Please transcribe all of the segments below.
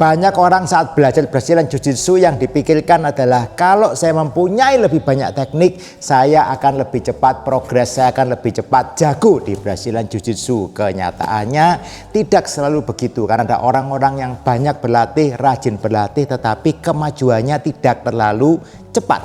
Banyak orang saat belajar Brazilian Jiu-Jitsu yang dipikirkan adalah kalau saya mempunyai lebih banyak teknik, saya akan lebih cepat progres, saya akan lebih cepat jago di Brazilian Jiu-Jitsu. Kenyataannya tidak selalu begitu, karena ada orang-orang yang banyak berlatih, rajin berlatih, tetapi kemajuannya tidak terlalu cepat.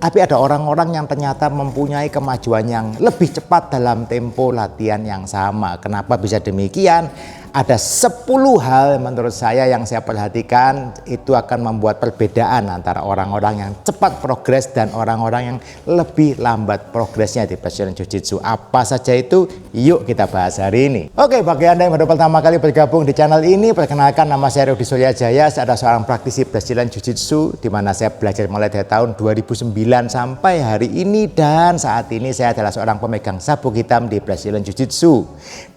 Tapi ada orang-orang yang ternyata mempunyai kemajuan yang lebih cepat dalam tempo latihan yang sama. Kenapa bisa demikian? Ada 10 hal menurut saya yang saya perhatikan itu akan membuat perbedaan antara orang-orang yang cepat progres dan orang-orang yang lebih lambat progresnya di Brazilian Jiu-Jitsu. Apa saja itu? Yuk kita bahas hari ini. Oke, bagi Anda yang baru pertama kali bergabung di channel ini, perkenalkan nama saya Rudi Suryajaya. Saya adalah seorang praktisi Brazilian Jiu-Jitsu di mana saya belajar mulai dari tahun 2009 sampai hari ini, dan saat ini saya adalah seorang pemegang sabuk hitam di Brazilian Jiu-Jitsu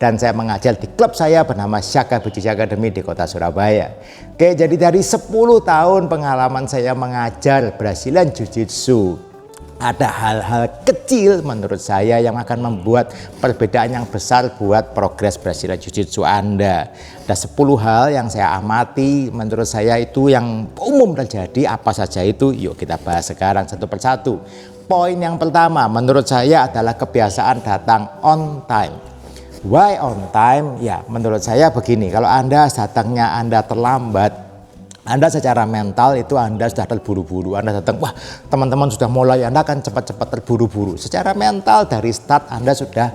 dan saya mengajar di klub saya bernama Shaka BJJ Academy di kota Surabaya. Oke, jadi dari 10 tahun pengalaman saya mengajar Brazilian Jiu-Jitsu, ada hal-hal kecil menurut saya yang akan membuat perbedaan yang besar buat progres Brazilian Jiu-Jitsu Anda. Ada 10 hal yang saya amati, menurut saya itu yang umum terjadi. Apa saja itu? Yuk kita bahas sekarang satu persatu. Poin yang pertama menurut saya adalah kebiasaan datang on time. Why on time? Ya, menurut saya begini, kalau Anda datangnya Anda terlambat, Anda secara mental itu Anda sudah terburu-buru. Anda datang, wah teman-teman sudah mulai, Anda akan cepat-cepat terburu-buru. Secara mental dari start Anda sudah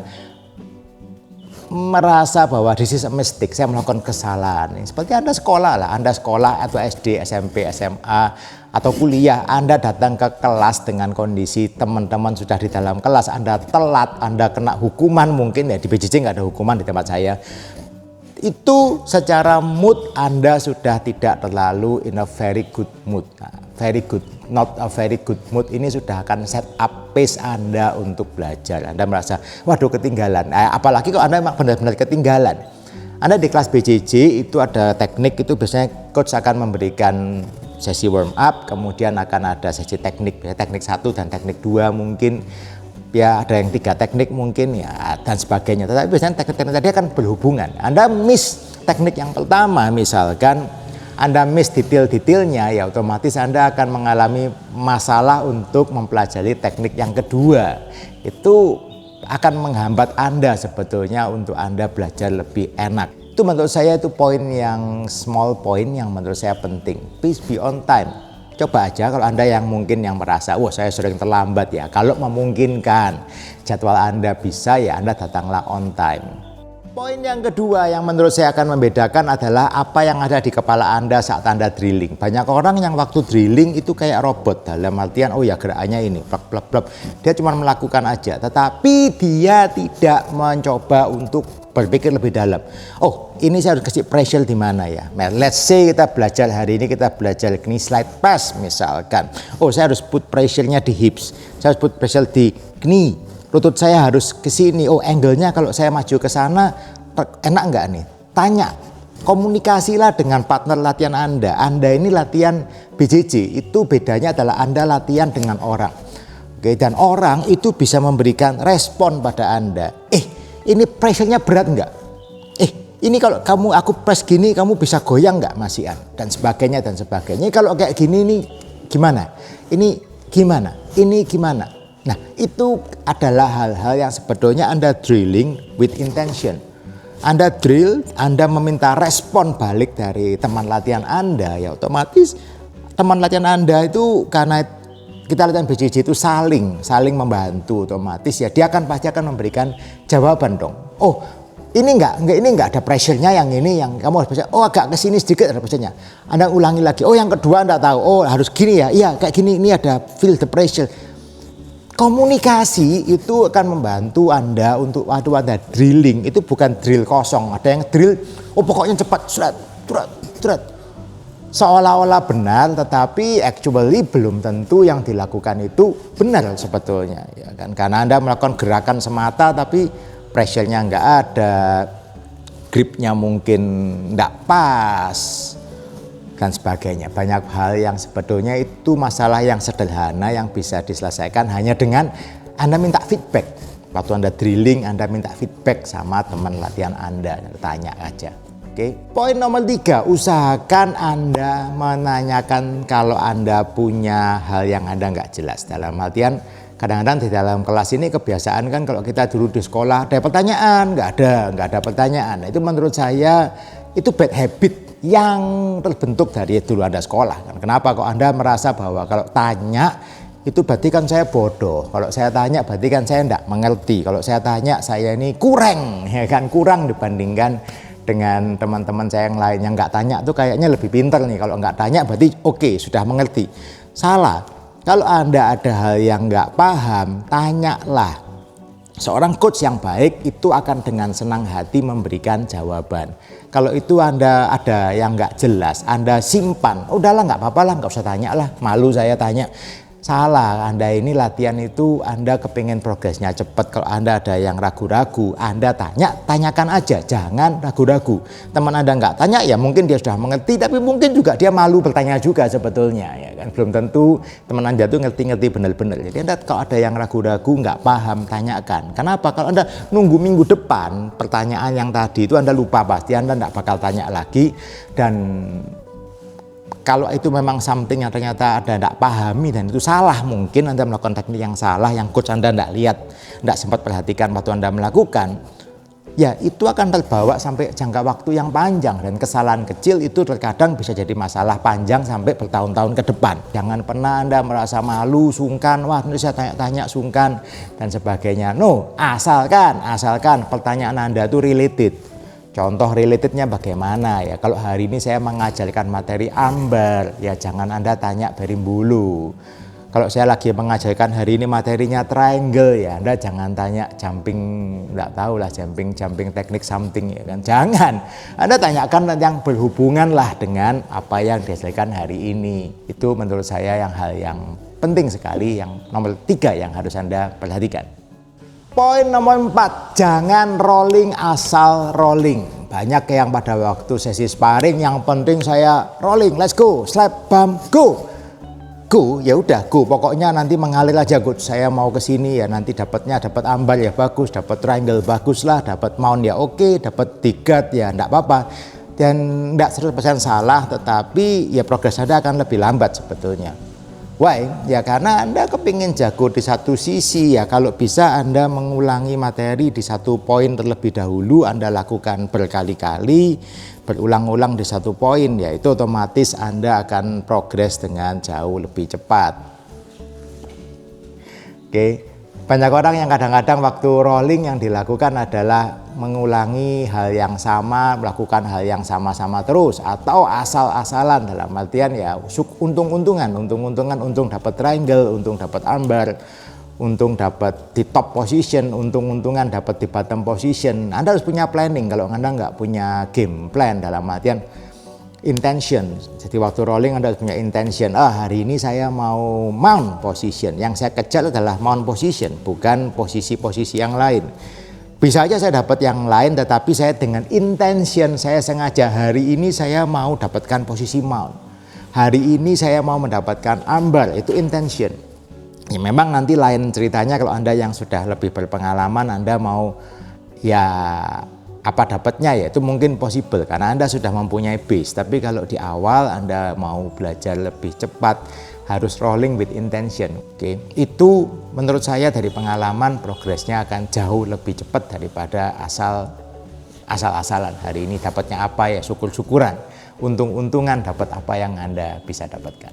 merasa bahwa this is a mistake, saya melakukan kesalahan. Seperti Anda sekolah lah, Anda sekolah atau SD, SMP, SMA atau kuliah, Anda datang ke kelas dengan kondisi teman-teman sudah di dalam kelas, Anda telat, Anda kena hukuman mungkin, ya di BJJ nggak ada hukuman di tempat saya. Itu secara mood Anda sudah tidak terlalu in a very good mood. Nah, very good, not a very good mood ini sudah akan set up pace Anda untuk belajar. Anda merasa, waduh ketinggalan. Apalagi kalau Anda memang benar-benar ketinggalan. Anda di kelas BJJ itu ada teknik, itu biasanya coach akan memberikan sesi warm up, kemudian akan ada sesi teknik, teknik 1 dan teknik 2 mungkin. Ya ada yang 3 teknik mungkin ya dan sebagainya, tetapi biasanya teknik-teknik tadi akan berhubungan. Anda miss teknik yang pertama misalkan, Anda miss detail-detailnya, ya otomatis Anda akan mengalami masalah untuk mempelajari teknik yang kedua. Itu akan menghambat Anda sebetulnya untuk Anda belajar lebih enak. Itu menurut saya itu poin yang small point yang menurut saya penting. Please be on time. Coba aja kalau Anda yang mungkin yang merasa, wah saya sering terlambat ya. Kalau memungkinkan jadwal Anda bisa, ya Anda datanglah on time. Poin yang kedua yang menurut saya akan membedakan adalah apa yang ada di kepala Anda saat Anda drilling. Banyak orang yang waktu drilling itu kayak robot, dalam artian oh ya gerakannya ini, plak plak plak. Dia cuma melakukan aja, tetapi dia tidak mencoba untuk berpikir lebih dalam. Oh, ini saya harus kasih pressure di mana ya? Let's say kita belajar hari ini, kita belajar knee slide pass misalkan. Oh, saya harus put pressure-nya di hips. Saya harus put pressure di knee. Lutut saya harus ke sini. Oh, angle-nya kalau saya maju ke sana enak nggak nih? Tanya. Komunikasilah dengan partner latihan Anda. Anda ini latihan BJJ, itu bedanya adalah Anda latihan dengan orang. Oke, dan orang itu bisa memberikan respon pada Anda. Ini pressure-nya berat enggak? Ini kalau aku press gini, kamu bisa goyang enggak Mas Ian? Dan sebagainya dan sebagainya. Kalau kayak gini nih gimana? Ini gimana? Ini gimana? Nah, itu adalah hal-hal yang sebetulnya Anda drilling with intention. Anda drill, Anda meminta respon balik dari teman latihan Anda, ya otomatis teman latihan Anda itu karena kita latihan BJJ itu saling membantu, otomatis ya dia pasti akan memberikan jawaban dong. Oh ini enggak ada pressure-nya, yang ini yang kamu harus bisa. Oh agak kesini sedikit ada pressure-nya. Anda ulangi lagi. Oh yang kedua Anda tahu. Oh harus gini ya. Iya kayak gini, ini ada feel the pressure. Komunikasi itu akan membantu Anda untuk waktu Anda drilling itu bukan drill kosong. Ada yang drill, oh pokoknya cepat, surat. Seolah-olah benar, tetapi actually belum tentu yang dilakukan itu benar sebetulnya, ya kan? Karena Anda melakukan gerakan semata, tapi pressure-nya nggak ada, gripnya mungkin nggak pas, dan sebagainya. Banyak hal yang sebetulnya itu masalah yang sederhana yang bisa diselesaikan hanya dengan Anda minta feedback. Waktu Anda drilling, Anda minta feedback sama teman latihan Anda, tanya aja. Oke. Poin nomor 3, usahakan Anda menanyakan kalau Anda punya hal yang Anda nggak jelas. Dalam artian kadang-kadang di dalam kelas ini kebiasaan kan kalau kita dulu di sekolah ada pertanyaan, nggak ada pertanyaan. Nah, itu menurut saya itu bad habit yang terbentuk dari dulu Anda sekolah. Kenapa kok Anda merasa bahwa kalau tanya itu berarti kan saya bodoh, kalau saya tanya berarti kan saya enggak mengerti, kalau saya tanya saya ini kurang, ya kan, kurang dibandingkan dengan teman-teman saya yang lain yang nggak tanya tuh kayaknya lebih pinter nih, kalau nggak tanya berarti oke, sudah mengerti. Salah. Kalau Anda ada hal yang nggak paham, tanyalah. Seorang coach yang baik itu akan dengan senang hati memberikan jawaban. Kalau itu Anda ada yang nggak jelas, Anda simpan, udahlah nggak apa-apa lah, nggak usah tanya lah, malu saya tanya. Salah, Anda ini latihan itu Anda kepingin progresnya cepat. Kalau Anda ada yang ragu-ragu, Anda tanyakan aja, jangan ragu-ragu. Teman Anda nggak tanya ya mungkin dia sudah mengerti, tapi mungkin juga dia malu bertanya juga sebetulnya, ya kan. Belum tentu teman Anda tuh ngerti-ngerti benar-benar. Jadi Anda kalau ada yang ragu-ragu, nggak paham, tanyakan. Kenapa? Kalau Anda nunggu minggu depan pertanyaan yang tadi itu Anda lupa, pasti Anda nggak bakal tanya lagi. Dan kalau itu memang something yang ternyata Anda tidak pahami dan itu salah, mungkin Anda melakukan teknik yang salah, yang coach Anda tidak lihat, tidak sempat perhatikan waktu Anda melakukan, ya itu akan terbawa sampai jangka waktu yang panjang, dan kesalahan kecil itu terkadang bisa jadi masalah panjang sampai bertahun-tahun ke depan. Jangan pernah Anda merasa malu, sungkan, wah nanti saya tanya-tanya, sungkan dan sebagainya. No, asalkan pertanyaan Anda itu related. Contoh relatednya bagaimana ya, kalau hari ini saya mengajarkan materi ambar, ya jangan Anda tanya berimbulu. Kalau saya lagi mengajarkan hari ini materinya triangle, ya Anda jangan tanya jumping, enggak tahu lah, jumping teknik something, ya kan. Jangan, Anda tanyakan yang berhubungan lah dengan apa yang diajarkan hari ini. Itu menurut saya hal yang penting sekali, yang nomor 3 yang harus Anda perhatikan. Poin nomor 4, jangan rolling asal rolling. Banyak yang pada waktu sesi sparring yang penting saya rolling, let's go, slap, bam, go. Go, ya udah go, pokoknya nanti mengalir aja coach. Saya mau ke sini ya nanti dapat ambar ya bagus, dapat triangle bagus lah, dapat mount ya oke, dapat tigat ya enggak apa-apa. Dan enggak 100% salah, tetapi ya progres Anda akan lebih lambat sebetulnya. Why? Ya karena Anda kepingin jago di satu sisi, ya kalau bisa Anda mengulangi materi di satu poin terlebih dahulu, Anda lakukan berkali-kali, berulang-ulang di satu poin, ya itu otomatis Anda akan progres dengan jauh lebih cepat. Oke. Banyak orang yang kadang-kadang waktu rolling yang dilakukan adalah mengulangi hal yang sama, melakukan hal yang sama-sama terus, atau asal-asalan, dalam artian ya untung-untungan, untung dapat triangle, untung dapat ambar, untung dapat di top position, untung-untungan dapat di bottom position. Anda harus punya planning. Kalau Anda nggak punya game plan, dalam artian intention. Jadi waktu rolling Anda harus punya intention. Hari ini saya mau mount position. Yang saya kejar adalah mount position, bukan posisi-posisi yang lain. Bisa aja saya dapat yang lain, tetapi saya dengan intention, saya sengaja hari ini saya mau dapatkan posisi mount. Hari ini saya mau mendapatkan ambar, itu intention. Ya memang nanti lain ceritanya kalau Anda yang sudah lebih berpengalaman, Anda mau ya apa dapatnya, ya itu mungkin possible karena Anda sudah mempunyai base. Tapi kalau di awal Anda mau belajar lebih cepat, harus rolling with intention. Oke. Itu menurut saya dari pengalaman progresnya akan jauh lebih cepat daripada asal-asalan. Hari ini dapatnya apa ya syukur-syukuran, untung-untungan dapat apa yang Anda bisa dapatkan.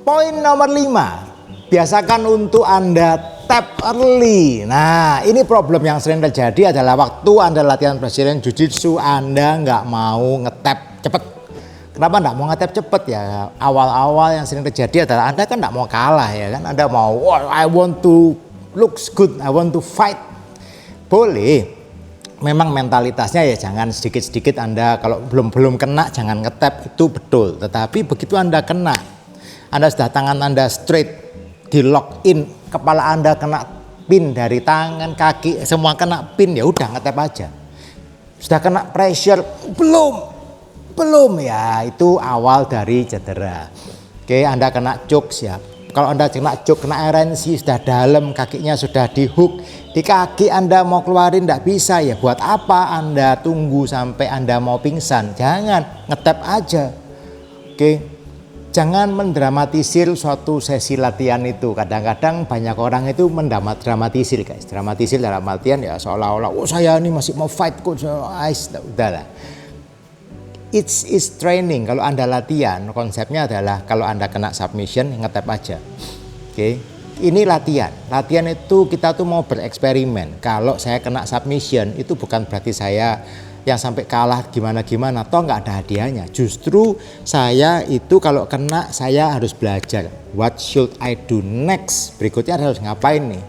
Poin nomor 5, biasakan untuk Anda tap early. Nah, ini problem yang sering terjadi adalah waktu Anda latihan Brazilian Jiu-Jitsu, Anda nggak mau ngetap cepet. Kenapa nggak mau ngetap cepet ya? Awal-awal yang sering terjadi adalah Anda kan nggak mau kalah, ya kan? Anda mau, I want to looks good, I want to fight. Boleh. Memang mentalitasnya ya jangan sedikit-sedikit Anda kalau belum kena jangan ngetap, itu betul. Tetapi begitu Anda kena, Anda sudah tangan Anda straight, di lock in, kepala Anda kena pin dari tangan, kaki, semua kena pin, ya udah ngetap aja. Sudah kena pressure, belum ya, itu awal dari cedera. Oke, Anda kena choke ya, Kalau Anda kena jok, kena RNC, sudah dalam, kakinya sudah di hook, di kaki Anda mau keluarin tidak bisa, ya buat apa Anda tunggu sampai Anda mau pingsan? Jangan, ngetap aja. Oke. Jangan mendramatisir suatu sesi latihan itu. Kadang-kadang banyak orang itu mendramatisir, guys. Dramatisir dalam artian ya seolah-olah, oh saya ini masih mau fight coach, udahlah. It's training. Kalau Anda latihan, konsepnya adalah kalau Anda kena submission, ngetap aja. Oke. Ini latihan. Latihan itu kita tuh mau bereksperimen. Kalau saya kena submission, itu bukan berarti saya yang sampai kalah gimana-gimana, toh nggak ada hadiahnya. Justru saya itu kalau kena, saya harus belajar. What should I do next? Berikutnya harus ngapain nih?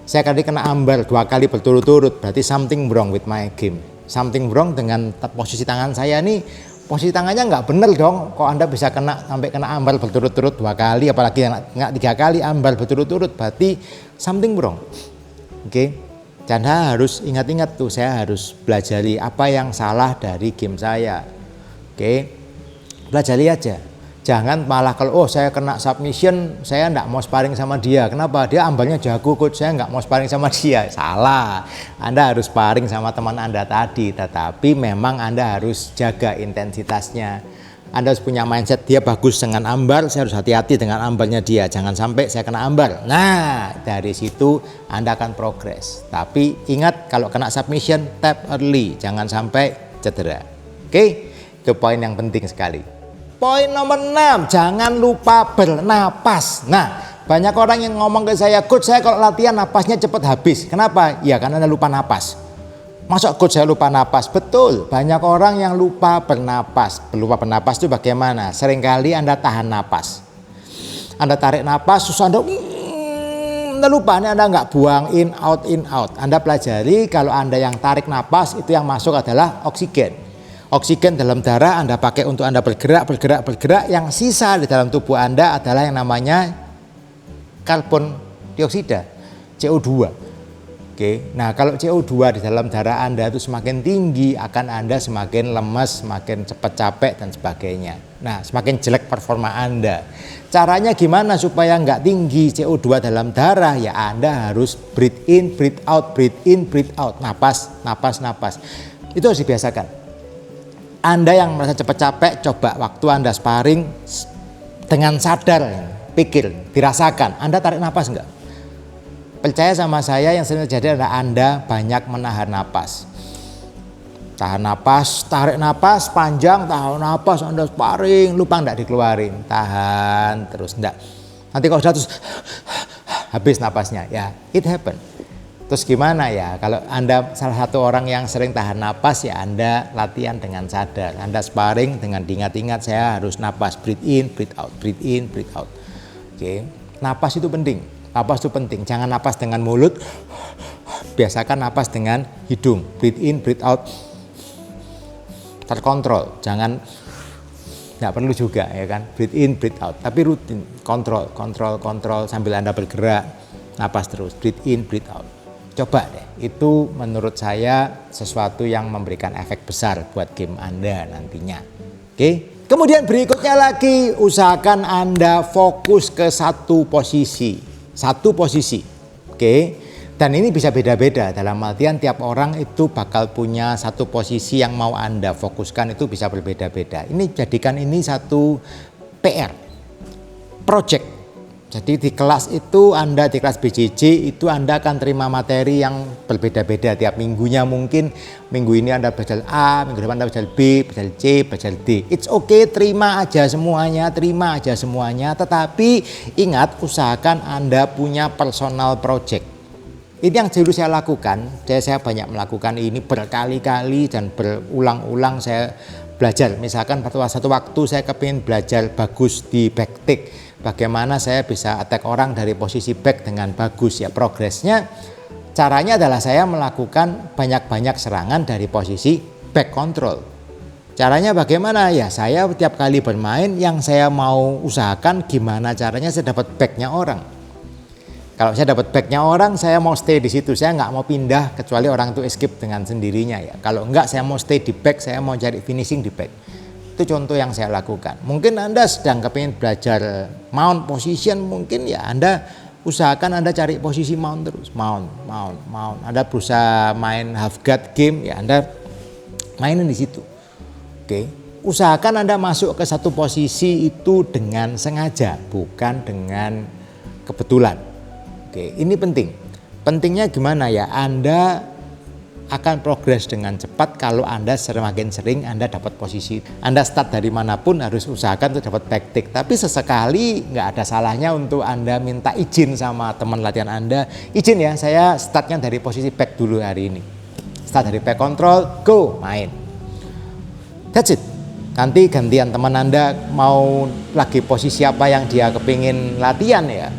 Saya tadi kena ambar 2 kali berturut-turut, berarti something wrong with my game. Something wrong dengan posisi tangan saya nih. Posisi tangannya nggak bener dong. Kok Anda bisa sampai kena ambar berturut-turut 2 kali, apalagi nggak 3 kali ambar berturut-turut, berarti something wrong. Oke. Dan saya harus ingat-ingat tuh, saya harus belajari apa yang salah dari game saya. Oke, pelajari aja. Jangan malah kalau saya kena submission, saya enggak mau sparring sama dia. Kenapa? Dia ambalnya jago coach, saya enggak mau sparring sama dia. Salah. Anda harus sparring sama teman Anda tadi, tetapi memang Anda harus jaga intensitasnya. Anda harus punya mindset, dia bagus dengan ambar, saya harus hati-hati dengan ambarnya dia. Jangan sampai saya kena ambar. Nah, dari situ Anda akan progres. Tapi ingat, kalau kena submission, tap early. Jangan sampai cedera. Oke, itu poin yang penting sekali. Poin nomor 6, jangan lupa bernapas. Nah, banyak orang yang ngomong ke saya, coach saya kalau latihan napasnya cepat habis. Kenapa? Ya karena Anda lupa napas. Masa coach saya lupa napas? Betul, banyak orang yang lupa bernapas. Lupa bernapas itu bagaimana? Seringkali Anda tahan napas. Anda tarik napas, susah Anda lupa, Anda nggak buang in out. Anda pelajari kalau Anda yang tarik napas, itu yang masuk adalah oksigen. Oksigen dalam darah Anda pakai untuk Anda bergerak. Yang sisa di dalam tubuh Anda adalah yang namanya karbon dioksida, CO2. Oke, nah kalau CO2 di dalam darah Anda itu semakin tinggi, akan Anda semakin lemas, semakin cepat capek dan sebagainya. Nah, semakin jelek performa Anda. Caranya gimana supaya nggak tinggi CO2 dalam darah? Ya Anda harus breathe in, breathe out, breathe in, breathe out. Napas. Itu harus dibiasakan. Anda yang merasa cepat capek, coba waktu Anda sparring dengan sadar, pikir, dirasakan. Anda tarik napas nggak? Percaya sama saya, yang sering terjadi adalah Anda banyak menahan napas. Tahan napas, tarik napas panjang, tahan napas, Anda sparring, lupa enggak dikeluarin. Tahan terus enggak. Nanti kalau sudah terus habis napasnya, ya it happen. Terus gimana ya? Kalau Anda salah satu orang yang sering tahan napas, ya Anda latihan dengan sadar. Anda sparring dengan diingat-ingat, saya harus napas, breathe in, breathe out, breathe in, breathe out. Oke, napas itu penting. Napas itu penting, jangan napas dengan mulut, biasakan napas dengan hidung, breathe in, breathe out, terkontrol, jangan, nggak perlu juga ya kan, breathe in, breathe out, tapi rutin, kontrol sambil Anda bergerak, napas terus, breathe in, breathe out. Coba deh, itu menurut saya sesuatu yang memberikan efek besar buat game Anda nantinya. Oke. Kemudian berikutnya lagi, usahakan Anda fokus ke satu posisi. Oke. Dan ini bisa beda-beda, dalam artian tiap orang itu bakal punya satu posisi yang mau Anda fokuskan, itu bisa berbeda-beda. Ini jadikan ini satu PR, project. Jadi di kelas itu Anda, di kelas BJJ itu Anda akan terima materi yang berbeda-beda tiap minggunya. Mungkin minggu ini Anda belajar A, minggu depan Anda belajar B, belajar C, belajar D. It's okay, terima aja semuanya. Tetapi ingat, usahakan Anda punya personal project. Ini yang dulu saya lakukan, saya banyak melakukan ini berkali-kali dan berulang-ulang saya belajar. Misalkan pada satu waktu saya kepingin belajar bagus di backkick. Bagaimana saya bisa attack orang dari posisi back dengan bagus, ya progresnya. Caranya adalah saya melakukan banyak-banyak serangan dari posisi back control. Caranya bagaimana? Ya saya tiap kali bermain yang saya mau usahakan gimana caranya saya dapat backnya orang. Kalau saya dapat backnya orang, saya mau stay di situ. Saya nggak mau pindah kecuali orang itu escape dengan sendirinya ya. Kalau enggak, saya mau stay di back, saya mau cari finishing di back. Itu contoh yang saya lakukan. Mungkin Anda sedang kepingin belajar mount position, mungkin ya Anda usahakan Anda cari posisi mount terus, mount. Anda berusaha main half guard game, ya Anda mainin di situ. Oke. Usahakan Anda masuk ke satu posisi itu dengan sengaja, bukan dengan kebetulan. Oke, ini penting. Pentingnya gimana ya? Anda akan progres dengan cepat kalau Anda semakin sering Anda dapat posisi. Anda start dari manapun harus usahakan untuk dapat backtick. Tapi sesekali nggak ada salahnya untuk Anda minta izin sama teman latihan Anda. Izin ya, saya startnya dari posisi back dulu hari ini. Start dari back control, go, main. That's it. Nanti gantian teman Anda mau lagi posisi apa yang dia kepingin latihan ya.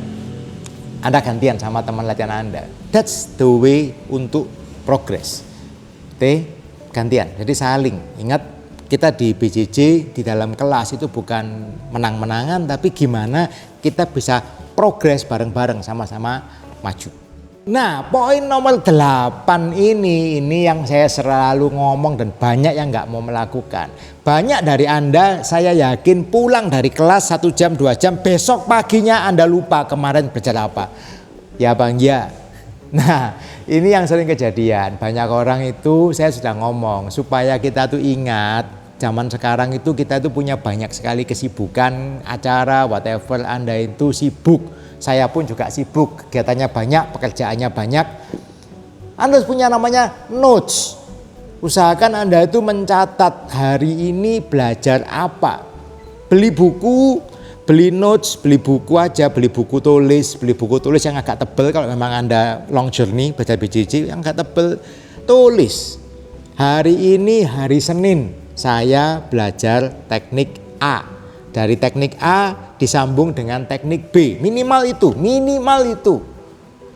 Anda gantian sama teman latihan Anda. That's the way untuk progress. Gantian. Jadi saling. Ingat, kita di BJJ di dalam kelas itu bukan menang-menangan, tapi gimana kita bisa progress bareng-bareng, sama-sama maju. Nah, poin nomor 8 ini yang saya selalu ngomong dan banyak yang nggak mau melakukan. Banyak dari Anda, saya yakin pulang dari kelas 1 jam, 2 jam, besok paginya Anda lupa kemarin belajar apa. Ya Bang, ya. Nah, ini yang sering kejadian. Banyak orang itu, saya sudah ngomong, supaya kita tuh ingat, zaman sekarang itu kita tuh punya banyak sekali kesibukan, acara, whatever, Anda itu sibuk. Saya pun juga sibuk, kegiatannya banyak, pekerjaannya banyak. Anda harus punya namanya notes. Usahakan Anda itu mencatat hari ini belajar apa. Beli buku, beli notes, beli buku aja, beli buku tulis yang agak tebel. Kalau memang Anda long journey belajar BJJ yang agak tebel, tulis. Hari ini hari Senin, saya belajar teknik A. Dari teknik A disambung dengan teknik B. Minimal itu.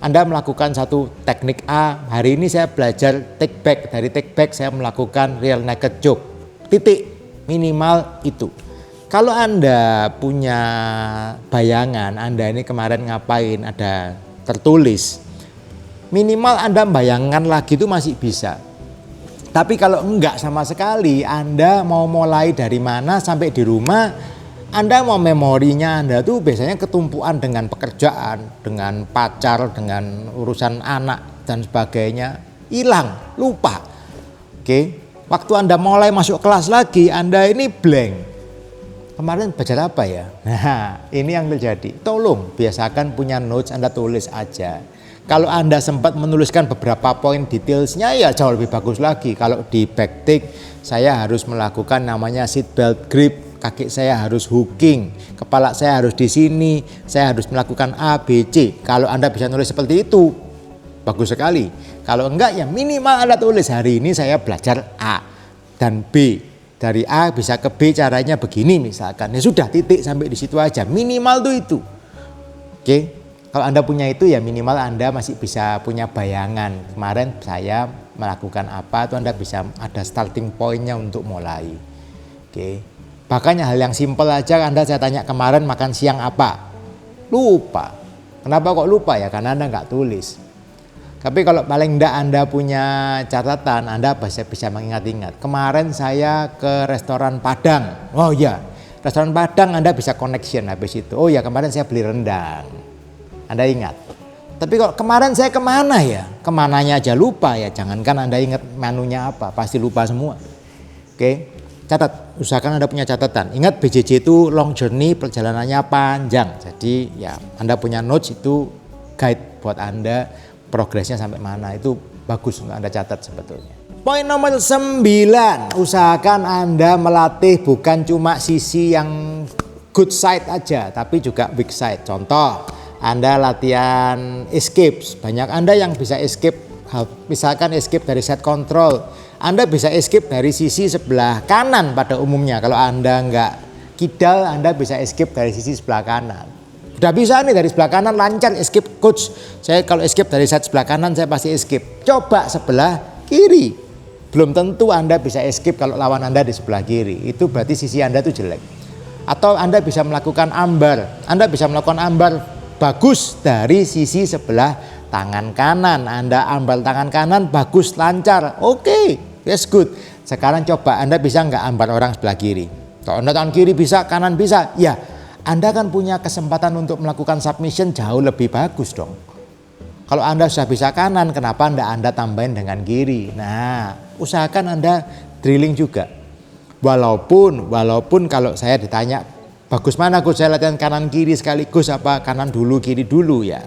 Anda melakukan satu teknik A. Hari ini saya belajar take back. Dari take back saya melakukan rear naked choke. Titik. Minimal itu. Kalau Anda punya bayangan, Anda ini kemarin ngapain, ada tertulis. Minimal Anda bayangkan lagi itu masih bisa. Tapi kalau enggak sama sekali, Anda mau mulai dari mana sampai di rumah, Anda mau memorinya Anda tuh biasanya ketumpuan dengan pekerjaan, dengan pacar, dengan urusan anak dan sebagainya, hilang, lupa. Oke, waktu Anda mulai masuk kelas lagi, Anda ini blank. Kemarin belajar apa ya? Nah, ini yang terjadi. Tolong biasakan punya notes, Anda tulis aja. Kalau Anda sempat menuliskan beberapa poin detailsnya ya jauh lebih bagus lagi. Kalau di backtick, saya harus melakukan namanya seat belt grip. Kaki saya harus hooking, kepala saya harus di sini, saya harus melakukan A, B, C. Kalau Anda bisa nulis seperti itu, bagus sekali. Kalau enggak ya minimal Anda tulis hari ini saya belajar A dan B. Dari A bisa ke B caranya begini misalkan. Ya sudah, titik sampai di situ aja. Minimal tuh itu. Oke. Kalau Anda punya itu ya minimal Anda masih bisa punya bayangan. Kemarin saya melakukan apa, itu Anda bisa ada starting point-nya untuk mulai. Oke. Bahkan hal yang simpel aja, saya tanya kemarin makan siang apa? Lupa. Kenapa kok lupa ya? Karena Anda nggak tulis. Tapi kalau paling enggak Anda punya catatan, Anda bisa mengingat-ingat. Kemarin saya ke restoran Padang. Oh iya, restoran Padang Anda bisa connection habis itu. Oh ya, kemarin saya beli rendang. Anda ingat. Tapi kalau kemarin saya kemana ya? Kemananya aja lupa ya. Jangankan Anda ingat menunya apa, pasti lupa semua. Oke. Catat, usahakan Anda punya catatan. Ingat BJJ itu long journey, perjalanannya panjang. Jadi ya Anda punya notes itu guide buat Anda progresnya sampai mana. Itu bagus untuk Anda catat sebetulnya. Poin nomor 9, usahakan Anda melatih bukan cuma sisi yang good side aja, tapi juga weak side. Contoh, Anda latihan escape. Banyak Anda yang bisa escape, misalkan escape dari set control. Anda bisa escape dari sisi sebelah kanan pada umumnya. Kalau Anda nggak kidal, Anda bisa escape dari sisi sebelah kanan. Udah bisa nih dari sebelah kanan lancar escape coach. Saya kalau escape dari set sebelah kanan saya pasti escape. Coba sebelah kiri. Belum tentu Anda bisa escape kalau lawan Anda di sebelah kiri. Itu berarti sisi Anda itu jelek. Atau Anda bisa melakukan ambar. Anda bisa melakukan ambar bagus dari sisi sebelah tangan kanan. Anda ambar tangan kanan bagus lancar. Oke, that's good. Sekarang coba Anda bisa nggak ambar orang sebelah kiri? Kalau Anda tangan kiri bisa, kanan bisa, ya Anda kan punya kesempatan untuk melakukan submission jauh lebih bagus dong. Kalau Anda sudah bisa kanan, kenapa Anda tambahin dengan kiri? Nah, usahakan Anda drilling juga. Walaupun kalau saya ditanya, bagus mana Gus, saya latihan kanan kiri sekaligus apa kanan dulu kiri dulu ya.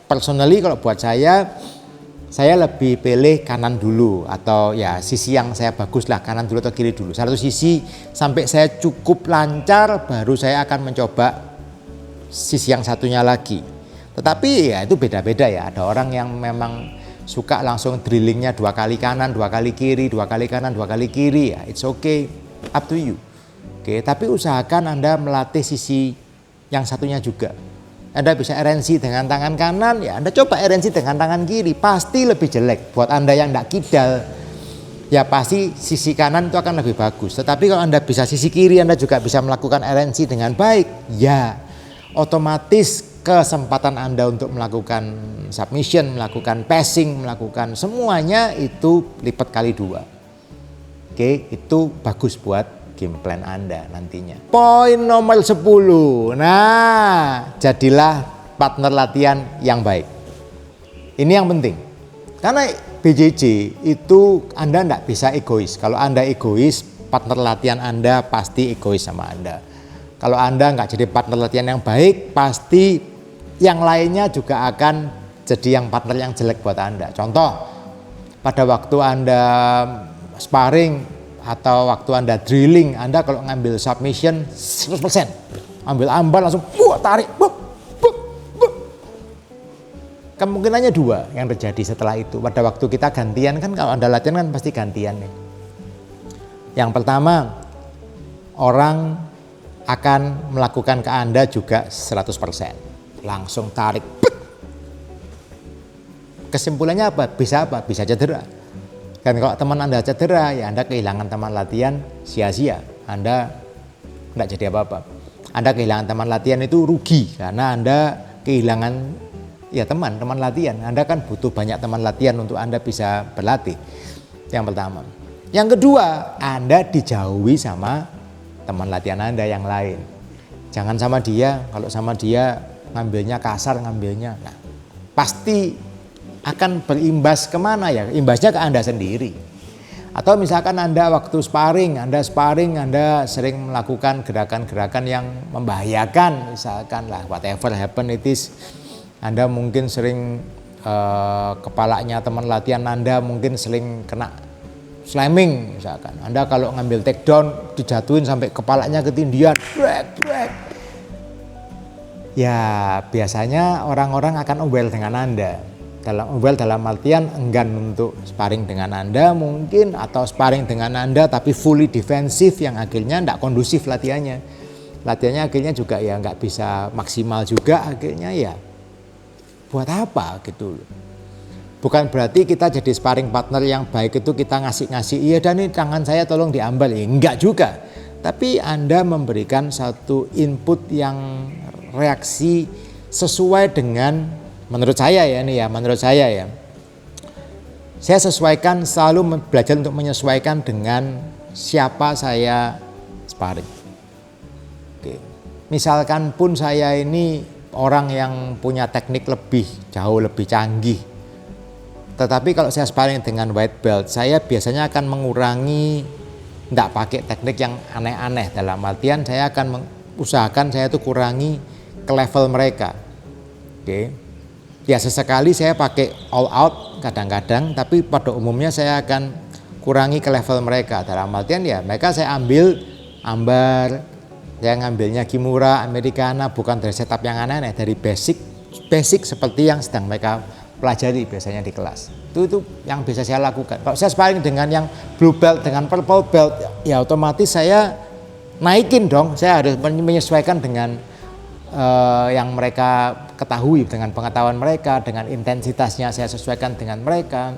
Personally kalau buat saya lebih pilih kanan dulu, atau ya sisi yang saya bagus lah kanan dulu atau kiri dulu. Satu sisi sampai saya cukup lancar baru saya akan mencoba sisi yang satunya lagi. Tetapi ya itu beda-beda ya. Ada orang yang memang suka langsung drillingnya 2 kali kanan, 2 kali kiri, 2 kali kanan, 2 kali kiri ya. It's okay, up to you. Oke, tapi usahakan Anda melatih sisi yang satunya juga. Anda bisa RNC dengan tangan kanan, ya Anda coba RNC dengan tangan kiri, pasti lebih jelek. Buat Anda yang tidak kidal, ya pasti sisi kanan itu akan lebih bagus. Tetapi kalau Anda bisa sisi kiri, Anda juga bisa melakukan RNC dengan baik, ya otomatis kesempatan Anda untuk melakukan submission, melakukan passing, melakukan semuanya itu lipat kali 2. Oke, itu bagus buat game plan Anda nantinya. Poin nomor 10. Nah, jadilah partner latihan yang baik. Ini yang penting. Karena BJJ itu Anda tidak bisa egois. Kalau Anda egois, partner latihan Anda pasti egois sama Anda. Kalau Anda nggak jadi partner latihan yang baik, pasti yang lainnya juga akan jadi yang partner yang jelek buat Anda. Contoh, pada waktu Anda sparring atau waktu Anda drilling, Anda kalau ngambil submission 100%, ambil ambar langsung tarik, kemungkinannya 2 yang terjadi setelah itu. Pada waktu kita gantian kan, kalau Anda latihan kan pasti gantian nih. Yang pertama, orang akan melakukan ke Anda juga 100%, langsung tarik. Kesimpulannya apa? Bisa cedera. Dan kalau teman Anda cedera, ya Anda kehilangan teman latihan sia-sia. Anda tidak jadi apa-apa. Anda kehilangan teman latihan itu rugi, karena Anda kehilangan ya teman latihan. Anda kan butuh banyak teman latihan untuk Anda bisa berlatih. Yang pertama. Yang kedua, Anda dijauhi sama teman latihan Anda yang lain. Jangan sama dia. Kalau sama dia ngambilnya kasar, ngambilnya. Nah, pasti akan berimbas kemana ya? Imbasnya ke Anda sendiri. Atau misalkan Anda waktu sparring, Anda sering melakukan gerakan-gerakan yang membahayakan, misalkan lah whatever happen it is, Anda mungkin sering kepalanya teman latihan Anda mungkin sering kena slamming misalkan. Anda kalau ngambil takedown dijatuhin sampai kepalanya ketindihan, ya biasanya orang-orang akan aware dengan Anda. Dalam artian enggan untuk sparring dengan Anda mungkin, atau sparring dengan Anda tapi fully defensif yang akhirnya tidak kondusif latihannya. Latihannya akhirnya juga ya nggak bisa maksimal juga, akhirnya ya buat apa gitu. Bukan berarti kita jadi sparring partner yang baik itu kita ngasih, iya dan ini tangan saya tolong diambil, ya enggak juga. Tapi Anda memberikan satu input yang reaksi sesuai dengan, menurut saya ya, saya sesuaikan, selalu belajar untuk menyesuaikan dengan siapa saya sparring. Oke. Misalkan pun saya ini orang yang punya teknik jauh lebih canggih, tetapi kalau saya sparring dengan white belt, saya biasanya akan mengurangi, tidak pakai teknik yang aneh-aneh. Dalam artian saya akan usahakan saya itu kurangi ke level mereka. Oke. Ya sesekali saya pakai all out kadang-kadang, tapi pada umumnya saya akan kurangi ke level mereka. Dalam artian ya mereka saya ambil ambar, saya ngambilnya kimura, americana, bukan dari setup yang aneh-aneh, dari basic seperti yang sedang mereka pelajari biasanya di kelas. Itu yang bisa saya lakukan. Kalau saya sparring dengan yang blue belt dengan purple belt, ya otomatis saya naikin dong. Saya harus menyesuaikan dengan yang mereka ketahui, dengan pengetahuan mereka, dengan intensitasnya saya sesuaikan dengan mereka,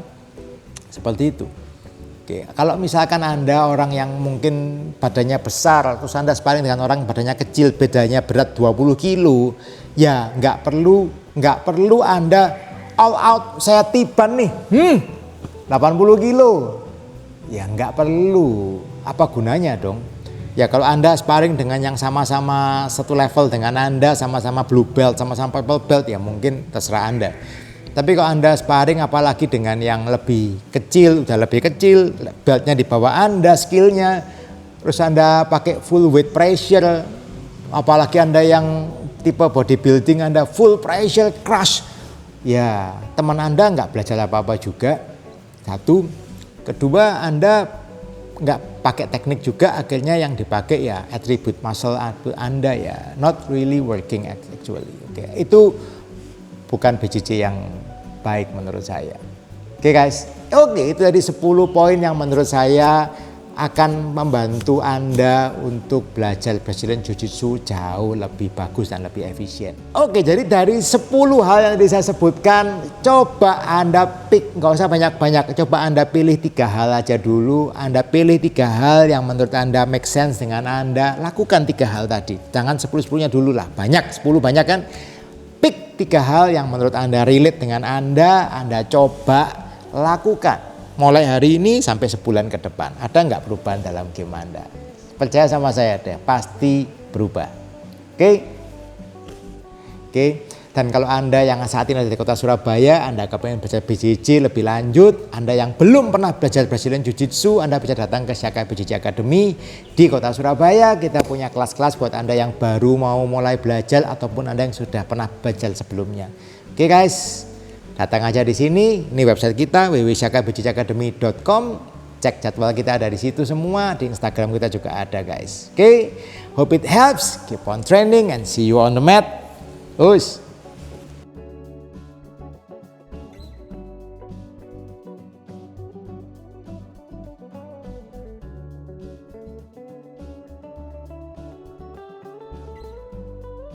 seperti itu. Oke, kalau misalkan Anda orang yang mungkin badannya besar, terus Anda sparring dengan orang badannya kecil, bedanya berat 20 kilo, ya nggak perlu Anda all out, saya tiban nih, 80 kilo, ya nggak perlu, apa gunanya dong? Ya kalau Anda sparring dengan yang sama-sama satu level dengan Anda, sama-sama blue belt, sama-sama purple belt, ya mungkin terserah Anda. Tapi kalau Anda sparring apalagi dengan yang lebih kecil, udah lebih kecil, beltnya di bawah Anda, skillnya, terus Anda pakai full weight pressure, apalagi Anda yang tipe bodybuilding, Anda full pressure crush, ya teman Anda nggak belajar apa-apa juga. Satu, kedua Anda nggak pakai teknik juga, akhirnya yang dipakai ya attribute muscle Anda ya not really working actually. Oke, itu bukan BJJ yang baik menurut saya. Oke guys, oke itu tadi 10 poin yang menurut saya akan membantu Anda untuk belajar Brazilian Jiu-Jitsu jauh lebih bagus dan lebih efisien. Oke, jadi dari 10 hal yang tadi saya sebutkan, coba Anda pick, nggak usah banyak-banyak, coba Anda pilih 3 hal aja dulu. Anda pilih 3 hal yang menurut Anda make sense dengan Anda, lakukan 3 hal tadi. Jangan 10-10-nya dulu lah, banyak, 10 banyak kan. Pick 3 hal yang menurut Anda relate dengan Anda coba lakukan. Mulai hari ini sampai sebulan ke depan, ada nggak perubahan dalam game Anda? Percaya sama saya deh, pasti berubah. Oke. Dan kalau Anda yang saat ini ada di kota Surabaya, Anda kepengen belajar BJJ lebih lanjut, Anda yang belum pernah belajar Brazilian Jiu-Jitsu, Anda bisa datang ke Shaka BJJ Academy di kota Surabaya. Kita punya kelas-kelas buat Anda yang baru mau mulai belajar ataupun Anda yang sudah pernah belajar sebelumnya. Oke guys. Datang aja di sini, ini website kita www.shakabjjacademy.com. Cek jadwal kita ada di situ semua, di Instagram kita juga ada guys. Oke, hope it helps, keep on training and see you on the mat. Us.